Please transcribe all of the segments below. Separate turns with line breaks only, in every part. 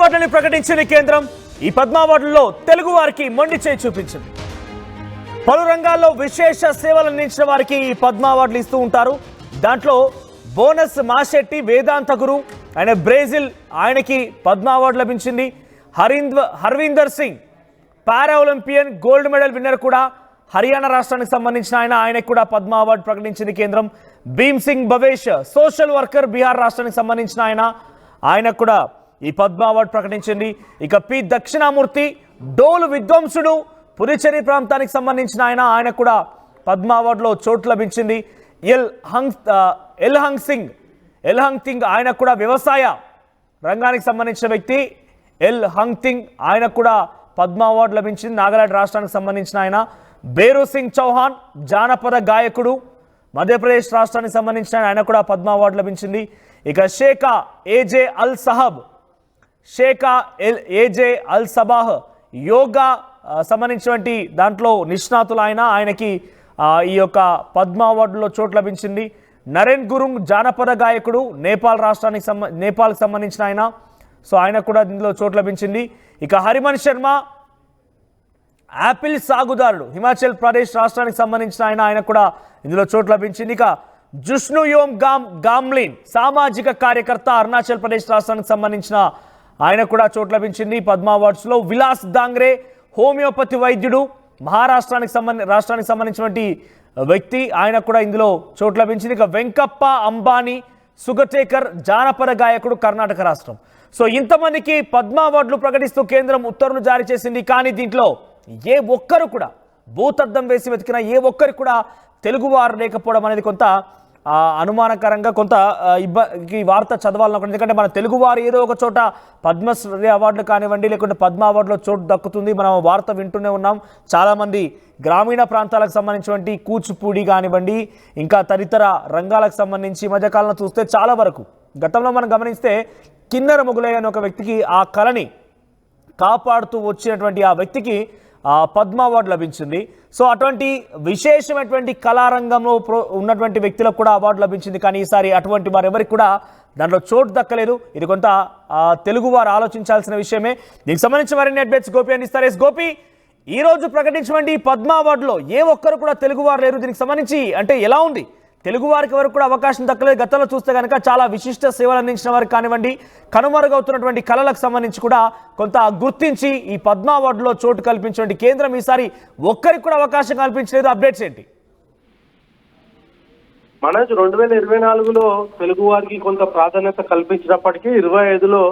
అవార్డులను ప్రకటించిన కేంద్రం ఈ పద్మ అవార్డుల్లో తెలుగు వారికి మొండి చేయి చూపించింది. పలు రంగాల్లో విశేష సేవలు అందించిన వారికి ఈ పద్మ అవార్డులు ఇస్తూ ఉంటారు. దాంట్లో బోనస్ మాషెట్టి వేదాంత గురు, ఆయన బ్రెజిల్, ఆయనకి పద్మ అవార్డు లభించింది. హర్వీందర్ సింగ్ పారా ఒలింపియన్ గోల్డ్ మెడల్ విన్నర్ కూడా, హర్యానా రాష్ట్రానికి సంబంధించిన ఆయనకు కూడా పద్మ అవార్డు ప్రకటించింది కేంద్రం. భీమ్ సింగ్ భవేష్ సోషల్ వర్కర్, బీహార్ రాష్ట్రానికి సంబంధించిన ఆయనకు కూడా ఈ పద్మ అవార్డు ప్రకటించింది. ఇక పి దక్షిణామూర్తి డోలు విద్వాంసుడు, పుదుచ్చేరి ప్రాంతానికి సంబంధించిన ఆయనకు కూడా పద్మ అవార్డులో చోటు లభించింది. ఎల్ హంగ్ సింగ్ ఆయనకు కూడా వ్యవసాయ రంగానికి సంబంధించిన వ్యక్తి. ఎల్ హంగ్ సింగ్ ఆయనకు కూడా పద్మ అవార్డు లభించింది, నాగాలాండ్ రాష్ట్రానికి సంబంధించిన ఆయన. బేరు సింగ్ చౌహాన్ జానపద గాయకుడు, మధ్యప్రదేశ్ రాష్ట్రానికి సంబంధించిన ఆయన కూడా పద్మ అవార్డు లభించింది. ఇక షేఖా ఏజే అల్ సబాహ్ యోగా సంబంధించినటువంటి దాంట్లో నిష్ణాతులు ఆయనకి ఈ యొక్క పద్మ అవార్డులో చోటు లభించింది. నరేన్ గురుంగ్ జానపద గాయకుడు, నేపాల్కి సంబంధించిన ఆయన, సో ఆయన కూడా ఇందులో చోటు లభించింది. ఇక హరిమన్ శర్మ యాపిల్ సాగుదారుడు, హిమాచల్ ప్రదేశ్ రాష్ట్రానికి సంబంధించిన ఆయన కూడా ఇందులో చోటు లభించింది. ఇక జుష్నుయోమ్ గామ్లిన్ సామాజిక కార్యకర్త, అరుణాచల్ ప్రదేశ్ రాష్ట్రానికి సంబంధించిన ఆయన కూడా చోటు లభించింది పద్మ అవార్డ్స్లో. విలాస్ దాంగ్రే హోమియోపతి వైద్యుడు, మహారాష్ట్రానికి సంబంధించినటువంటి వ్యక్తి, ఆయన కూడా ఇందులో చోటు లభించింది. ఇక వెంకప్ప అంబానీ సుగటేకర్ జానపద గాయకుడు, కర్ణాటక రాష్ట్రం. సో ఇంతమందికి పద్మ అవార్డులు ప్రకటిస్తూ కేంద్రం ఉత్తర్వులు జారీ చేసింది. కానీ దీంట్లో ఏ ఒక్కరు కూడా భూతద్దం వేసి వెతికిన ఏ ఒక్కరికి కూడా తెలుగువారు లేకపోవడం అనేది కొంత అనుమానకరంగా, కొంత ఈ వార్త చదవాలనుకుంటుంది. ఎందుకంటే మన తెలుగువారు ఏదో ఒక చోట పద్మశ్రీ అవార్డులు కానివ్వండి, లేకుంటే పద్మ అవార్డులో చోటు దక్కుతుంది. మనం వార్త వింటూనే ఉన్నాం. చాలామంది గ్రామీణ ప్రాంతాలకు సంబంధించినటువంటి కూచిపూడి కానివ్వండి, ఇంకా తదితర రంగాలకు సంబంధించి మధ్యకాలంలో చూస్తే చాలా వరకు, గతంలో మనం గమనిస్తే కిన్నెర మొగులయ్య అనే ఒక వ్యక్తికి ఆ కళని కాపాడుతూ వచ్చినటువంటి ఆ వ్యక్తికి పద్మ అవార్డు లభించింది. సో అటువంటి విశేషమైనటువంటి కళారంగంలో ఉన్నటువంటి వ్యక్తులకు కూడా అవార్డు లభించింది. కానీ ఈసారి అటువంటి వారెవరికి కూడా దాంట్లో చోటు దక్కలేదు. ఇది కొంత తెలుగు వారు ఆలోచించాల్సిన విషయమే. దీనికి సంబంధించి మరిన్ని అప్డేట్స్ గోపి అందిస్తారు. గోపి, ఈ రోజు ప్రకటించినటువంటి పద్మ అవార్డులో ఏ ఒక్కరు కూడా తెలుగు వారు లేరు. దీనికి సంబంధించి అంటే ఎలా ఉంది? తెలుగు వారికి వరకు కూడా అవకాశం దక్కలేదు. గతంలో చూస్తే కనుక చాలా విశిష్ట సేవలు అందించిన వారికి కానివ్వండి, కనుమరుగవుతున్నటువంటి కళలకు సంబంధించి కూడా కొంత గుర్తించి ఈ పద్మ అవార్డులో చోటు కల్పించినటువంటి కేంద్రం ఈసారి ఒక్కరికి కూడా అవకాశం కల్పించలేదు. అప్డేట్స్ ఏంటి?
మనోజ్, 2024లో తెలుగు వారికి కొంత ప్రాధాన్యత కల్పించినప్పటికీ 25లో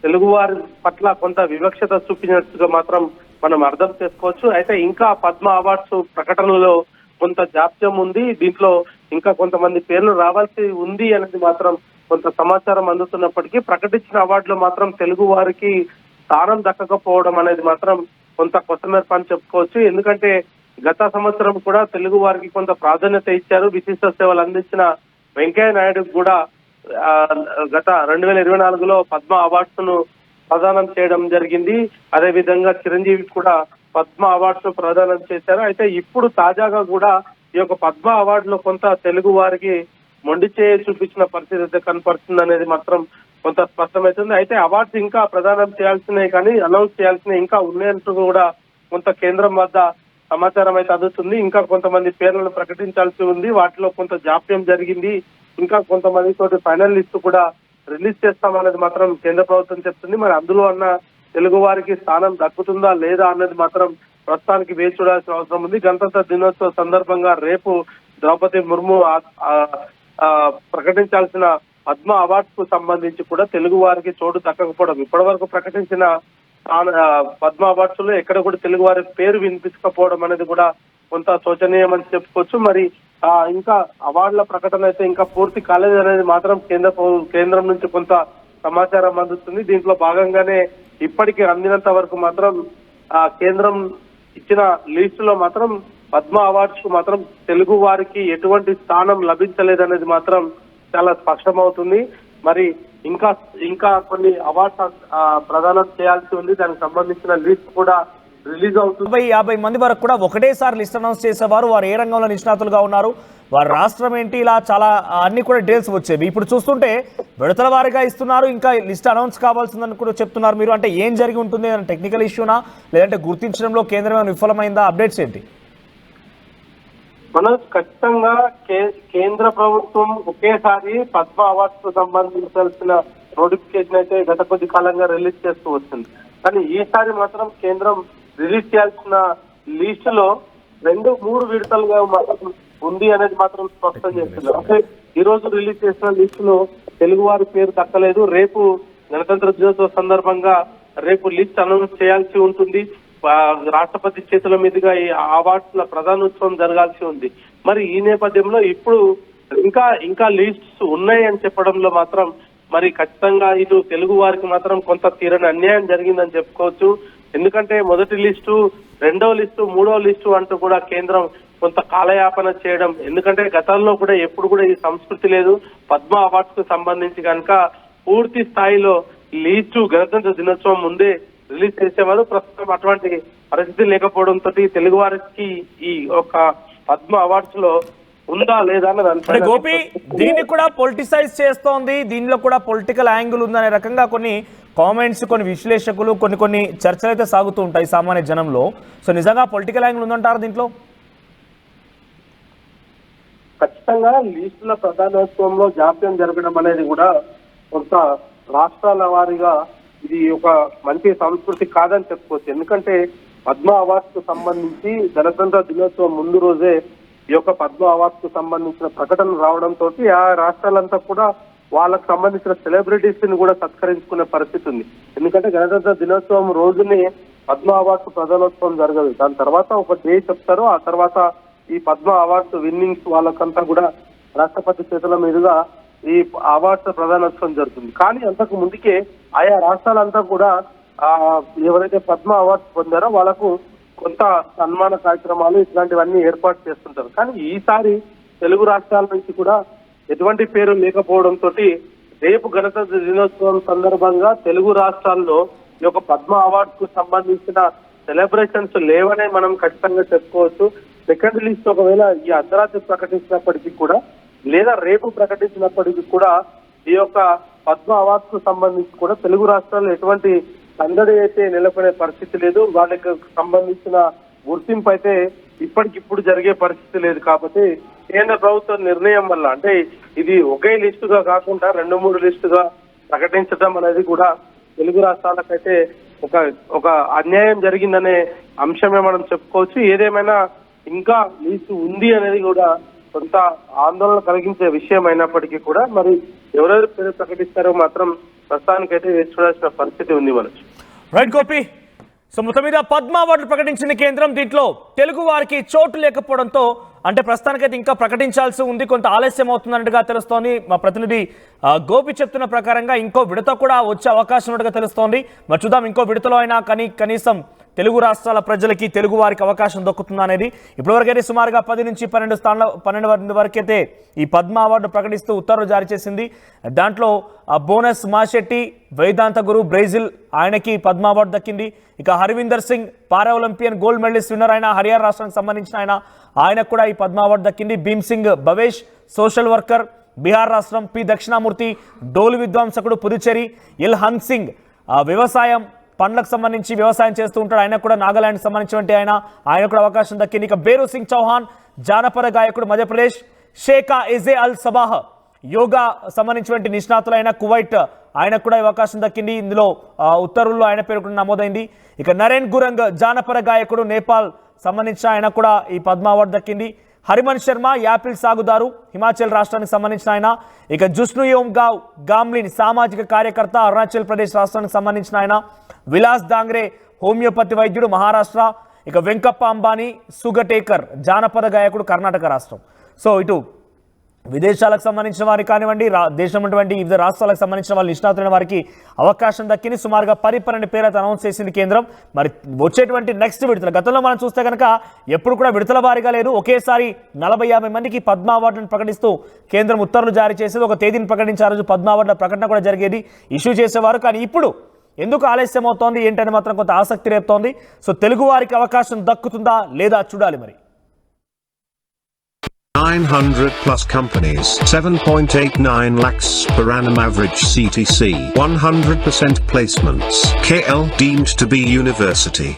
తెలుగు వారి పట్ల కొంత వివక్షత చూపించినట్టుగా మాత్రం మనం అర్థం చేసుకోవచ్చు. అయితే ఇంకా పద్మ అవార్డ్స్ ప్రకటనలో కొంత జాప్యం ఉంది. దీంట్లో ఇంకా కొంతమంది పేర్లు రావాల్సి ఉంది అనేది మాత్రం కొంత సమాచారం అందుతున్నప్పటికీ ప్రకటించిన అవార్డులో మాత్రం తెలుగు వారికి స్థానం దక్కకపోవడం అనేది మాత్రం కొంత కొత్తమేర్పు అని చెప్పుకోవచ్చు. ఎందుకంటే గత సంవత్సరం కూడా తెలుగు వారికి కొంత ప్రాధాన్యత ఇచ్చారు. విశిష్ట సేవలు అందించిన వెంకయ్య నాయుడుకు కూడా గత 2024లో పద్మ అవార్డ్స్ ను ప్రదానం చేయడం జరిగింది. అదే విధంగా చిరంజీవి కూడా పద్మ అవార్డ్స్ ప్రదానం చేశారు. అయితే ఇప్పుడు తాజాగా కూడా ఈ యొక్క పద్మ అవార్డులో కొంత తెలుగు వారికి మొండి చేయి చూపించిన పరిస్థితి అయితే కనపడుతుంది అనేది మాత్రం కొంత స్పష్టమవుతుంది. అయితే అవార్డ్స్ ఇంకా ప్రదానం చేయాల్సినవి కానీ అనౌన్స్ చేయాల్సినవి ఇంకా ఉన్నాయంటూ కూడా కొంత కేంద్రం వద్ద సమాచారం అయితే అందుతుంది. ఇంకా కొంతమంది పేర్లను ప్రకటించాల్సి ఉంది. వాటిలో కొంత జాప్యం జరిగింది. ఇంకా కొంతమంది తోటి ఫైనల్ లిస్ట్ కూడా రిలీజ్ చేస్తామనేది మాత్రం కేంద్ర ప్రభుత్వం చెప్తుంది. మరి అందులో అన్న తెలుగు వారికి స్థానం దక్కుతుందా లేదా అన్నది మాత్రం ప్రస్తుతానికి వేచి చూడాల్సిన అవసరం ఉంది. గణతంత్ర దినోత్సవ సందర్భంగా రేపు ద్రౌపది ముర్ము ప్రకటించాల్సిన పద్మ అవార్డ్స్ కు సంబంధించి కూడా తెలుగు వారికి చోటు దక్కకపోవడం, ఇప్పటి వరకు ప్రకటించిన పద్మ అవార్డ్స్ లో ఎక్కడ కూడా తెలుగు వారి పేరు వినిపించకపోవడం అనేది కూడా కొంత శోచనీయమని చెప్పుకోవచ్చు. మరి ఇంకా అవార్డుల ప్రకటన అయితే ఇంకా పూర్తి కాలేదు అనేది మాత్రం కేంద్రం నుంచి కొంత సమాచారం అందుతుంది. దీంట్లో భాగంగానే ఇప్పటికీ అందినంత వరకు మాత్రం కేంద్రం ఇచ్చిన లిస్ట్ లో మాత్రం పద్మ అవార్డ్స్ కు మాత్రం తెలుగు వారికి ఎటువంటి స్థానం లభించలేదనేది మాత్రం చాలా స్పష్టమవుతుంది. మరి ఇంకా కొన్ని అవార్డ్స్ ప్రదానం చేయాల్సి ఉంది. దానికి సంబంధించిన లిస్ట్ కూడా రిలీజ్ అవుతుంది.
50 మంది వరకు కూడా ఒకటేసారి లిస్ట్ అనౌన్స్ చేసేవారు. వారు ఏ రంగంలో నిష్ణాతులుగా ఉన్నారు, వారి రాష్ట్రం ఏంటి, ఇలా చాలా అన్ని కూడా డీటెయిల్స్ వచ్చేవి. ఇప్పుడు చూస్తుంటే విడతల వారీగా ఇస్తున్నారు, ఇంకా లిస్ట్ అనౌన్స్ కావాల్సిందని కూడా చెప్తున్నారు మీరు. అంటే ఏం జరిగి ఉంటుంది, టెక్నికల్ ఇష్యూనా లేదంటే గుర్తించడంలో కేంద్రం ఏమైనా విఫలమైందా? అప్డేట్స్ ఏంటి?
మనం ఖచ్చితంగా కేంద్ర ప్రభుత్వం ఒకేసారి పద్మ అవార్డ్స్ కు సంబంధించాల్సిన నోటిఫికేషన్ అయితే గత కొద్ది కాలంగా రిలీజ్ చేస్తూ వస్తుంది. కానీ ఈసారి మాత్రం కేంద్రం రిలీజ్ చేయాల్సిన లిస్ట్ లో 2-3 విడతలుగా మాత్రం ఉంది అనేది మాత్రం స్పష్టం చేస్తున్నారు. అంటే ఈ రోజు రిలీజ్ చేసిన లిస్ట్ లో తెలుగు వారి పేరు దక్కలేదు. రేపు గణతంత్ర దినోత్సవ సందర్భంగా రేపు లిస్ట్ అనౌన్స్ చేయాల్సి ఉంటుంది. రాష్ట్రపతి చేతుల మీదుగా ఈ అవార్డ్స్ ల ప్రధానోత్సవం జరగాల్సి ఉంది. మరి ఈ నేపథ్యంలో ఇప్పుడు ఇంకా లిస్ట్స్ ఉన్నాయి అని చెప్పడంలో మాత్రం మరి ఖచ్చితంగా ఇటు తెలుగు వారికి మాత్రం కొంత తీరని అన్యాయం జరిగిందని చెప్పుకోవచ్చు. ఎందుకంటే మొదటి లిస్టు, రెండవ లిస్టు, మూడవ లిస్టు అంటూ కూడా కేంద్రం కొంత కాలయాపన చేయడం. ఎందుకంటే గతంలో కూడా ఎప్పుడు కూడా ఈ సంస్కృతి లేదు. పద్మ అవార్డ్స్ కు సంబంధించి కనుక పూర్తి స్థాయిలో లిస్టు గణతంత్ర దినోత్సవం ముందే రిలీజ్ చేసేవారు. ప్రస్తుతం అటువంటి పరిస్థితి లేకపోవడంతో తెలుగు వారికి ఈ ఒక పద్మ అవార్డ్స్ లో ఉందా లేదా
అన్నది గోపి దీన్ని కూడా పొలిటిసైజ్ చేస్తోంది. దీనిలో కూడా పొలిటికల్ యాంగిల్ ఉందనే రకంగా కొన్ని కామెంట్స్, కొన్ని విశ్లేషకులు, కొన్ని చర్చలు అయితే సాగుతూ ఉంటాయి సామాన్య జనంలో. సో నిజంగా పొలిటికల్ యాంగిల్ ఉందంటారు దీంట్లో?
ఖచ్చితంగా లిస్టుల ప్రధానోత్సవంలో జాప్యం జరగడం అనేది కూడా కొంత రాష్ట్రాల వారీగా ఇది ఒక మంచి సంస్కృతి కాదని చెప్పుకోవచ్చు. ఎందుకంటే పద్మ అవార్డ్స్ కు సంబంధించి గణతంత్ర దినోత్సవం ముందు రోజే ఈ యొక్క పద్మ అవార్డ్స్ కు సంబంధించిన ప్రకటన రావడంతో ఆ రాష్ట్రాలంతా కూడా వాళ్ళకు సంబంధించిన సెలబ్రిటీస్ ని కూడా సత్కరించుకునే పరిస్థితి ఉంది. ఎందుకంటే గణతంత్ర దినోత్సవం రోజునే పద్మ అవార్డ్స్ ప్రధానోత్సవం జరగదు. దాని తర్వాత ఒక డే చెప్తారు. ఆ తర్వాత ఈ పద్మ అవార్డ్స్ విన్నింగ్స్ వాళ్ళకంతా కూడా రాష్ట్రపతి చేతుల మీదుగా ఈ అవార్డ్స్ ప్రధానోత్సవం జరుగుతుంది. కానీ అంతకు ముందుకే ఆయా రాష్ట్రాలంతా కూడా ఎవరైతే పద్మ అవార్డ్స్ పొందారో వాళ్ళకు కొంత సన్మాన కార్యక్రమాలు ఇట్లాంటివన్నీ ఏర్పాటు చేస్తుంటారు. కానీ ఈసారి తెలుగు రాష్ట్రాల నుంచి కూడా ఎటువంటి పేరు లేకపోవడంతో రేపు గణతంత్ర దినోత్సవం సందర్భంగా తెలుగు రాష్ట్రాల్లో ఈ యొక్క పద్మ అవార్డ్స్ కు సంబంధించిన సెలబ్రేషన్స్ లేవనే మనం ఖచ్చితంగా చెప్పుకోవచ్చు. సెకండ్ లిస్ట్ ఒకవేళ ఈ అర్ధరాత్రి ప్రకటించినప్పటికీ కూడా లేదా రేపు ప్రకటించినప్పటికీ కూడా ఈ యొక్క పద్మ అవార్డ్స్ కు సంబంధించి కూడా తెలుగు రాష్ట్రాల్లో ఎటువంటి సందడి అయితే నెలకొనే పరిస్థితి లేదు. వాళ్ళకి సంబంధించిన గుర్తింపు అయితే ఇప్పటికిప్పుడు జరిగే పరిస్థితి లేదు. కాబట్టి కేంద్ర ప్రభుత్వ నిర్ణయం వల్ల అంటే ఇది ఒకే లిస్టుగా కాకుండా 2-3 లిస్టుగా ప్రకటించడం అనేది కూడా తెలుగు రాష్ట్రాలకైతే ఒక అన్యాయం జరిగిందనే అంశమే మనం చెప్పుకోవచ్చు. ఏదేమైనా ఇంకా లిస్టు ఉంది అనేది కూడా కొంత ఆందోళన కలిగించే విషయం అయినప్పటికీ కూడా మరి ఎవరెవరు పేరు ప్రకటిస్తారో మాత్రం ప్రస్తుతానికైతే వేచి చూడాల్సిన పరిస్థితి ఉంది మనకు.
రైట్ గోపి. సో మొత్తం మీద పద్మ అవార్డులు ప్రకటించిన కేంద్రం, దీంట్లో తెలుగు వారికి చోటు లేకపోవడంతో అంటే ప్రస్తుతానికైతే ఇంకా ప్రకటించాల్సి ఉంది, కొంత ఆలస్యం అవుతున్నట్టుగా తెలుస్తోంది. మా ప్రతినిధి గోపి చెప్తున్న ప్రకారంగా ఇంకో విడత కూడా వచ్చే అవకాశం ఉన్నట్టుగా తెలుస్తోంది. మరి చూద్దాం ఇంకో విడతలో అయినా కనీసం తెలుగు రాష్ట్రాల ప్రజలకి, తెలుగు వారికి అవకాశం దక్కుతుందా అనేది. ఇప్పటివరకైతే సుమారుగా 10 నుంచి 12 వరకైతే ఈ పద్మ అవార్డు ప్రకటిస్తూ ఉత్తర్వులు జారీ చేసింది. దాంట్లో బోనస్ మాషెట్టి, వేదాంత గురు బ్రెజిల్, ఆయనకి పద్మ అవార్డు దక్కింది. ఇక హర్విందర్ సింగ్ పారా ఒలింపియన్ గోల్డ్ మెడలిస్ట్ విన్నర్ అయిన హర్యానా రాష్ట్రానికి సంబంధించిన ఆయనకు కూడా ఈ పద్మ అవార్డు దక్కింది. భీమ్ సింగ్ భవేష్ సోషల్ వర్కర్ బీహార్ రాష్ట్రం. పి దక్షిణామూర్తి డోలు విద్వాంసకుడు పుదుచ్చేరి. ఎల్ హన్ సింగ్ వ్యవసాయం పండ్లకు సంబంధించి వ్యవసాయం చేస్తూ ఉంటాడు, ఆయన కూడా నాగాలాండ్ సంబంధించినటువంటి ఆయన కూడా అవకాశం దక్కింది. ఇక బేరు సింగ్ చౌహాన్ జానపద గాయకుడు మధ్యప్రదేశ్. షేఖా ఎజే అల్ సబాహ్ యోగా సంబంధించినటువంటి నిష్ణాతులైన కువైట్, ఆయనకు కూడా అవకాశం దక్కింది. ఇందులో ఉత్తర్వుల్లో ఆయన పేరు కూడా నమోదైంది. ఇక నరేన్ గురంగ్ జానపద గాయకుడు నేపాల్ సంబంధించిన ఆయన కూడా ఈ పద్మ అవార్డు దక్కింది. హరిమన్ శర్మ యాపిల్ సాగుదారు హిమాచల్ రాష్ట్రానికి సంబంధించిన ఆయన. ఇక జుస్నుయోమ్ గామ్లిన్ సామాజిక కార్యకర్త అరుణాచల్ ప్రదేశ్ రాష్ట్రానికి సంబంధించిన ఆయన. విలాస్ దాంగ్రే హోమియోపతి వైద్యుడు మహారాష్ట్ర. ఇక వెంకప్ప అంబానీ సుగటేకర్ జానపద గాయకుడు కర్ణాటక రాష్ట్రం. సో ఇటు విదేశాలకు సంబంధించిన వారికి కానివ్వండి, దేశం ఉన్నటువంటి వివిధ రాష్ట్రాలకు సంబంధించిన వాళ్ళు నిష్ణాతులైన వారికి అవకాశం దక్కింది. సుమారుగా 12 పేర్లు అనౌన్స్ చేసింది కేంద్రం. మరి వచ్చేటువంటి నెక్స్ట్ విడతలు గతంలో మనం చూస్తే కనుక ఎప్పుడు కూడా విడతల వారీగా లేదు, ఒకేసారి 40-50 మందికి పద్మ అవార్డులను ప్రకటిస్తూ కేంద్రం ఉత్తర్వులు జారీ చేసేది. ఒక తేదీని ప్రకటించే రోజు పద్మ అవార్డుల ప్రకటన కూడా జరిగేది, ఇష్యూ చేసేవారు. కానీ ఇప్పుడు ఎందుకు ఆలస్యం అవుతోంది ఏంటని మాత్రం కొంత ఆసక్తి రేపుతోంది. సో తెలుగు వారికి అవకాశం దక్కుతుందా లేదా చూడాలి మరి.
900 plus companies, 7.89 lakhs per annum average CTC, 100% placements. KL deemed to be university.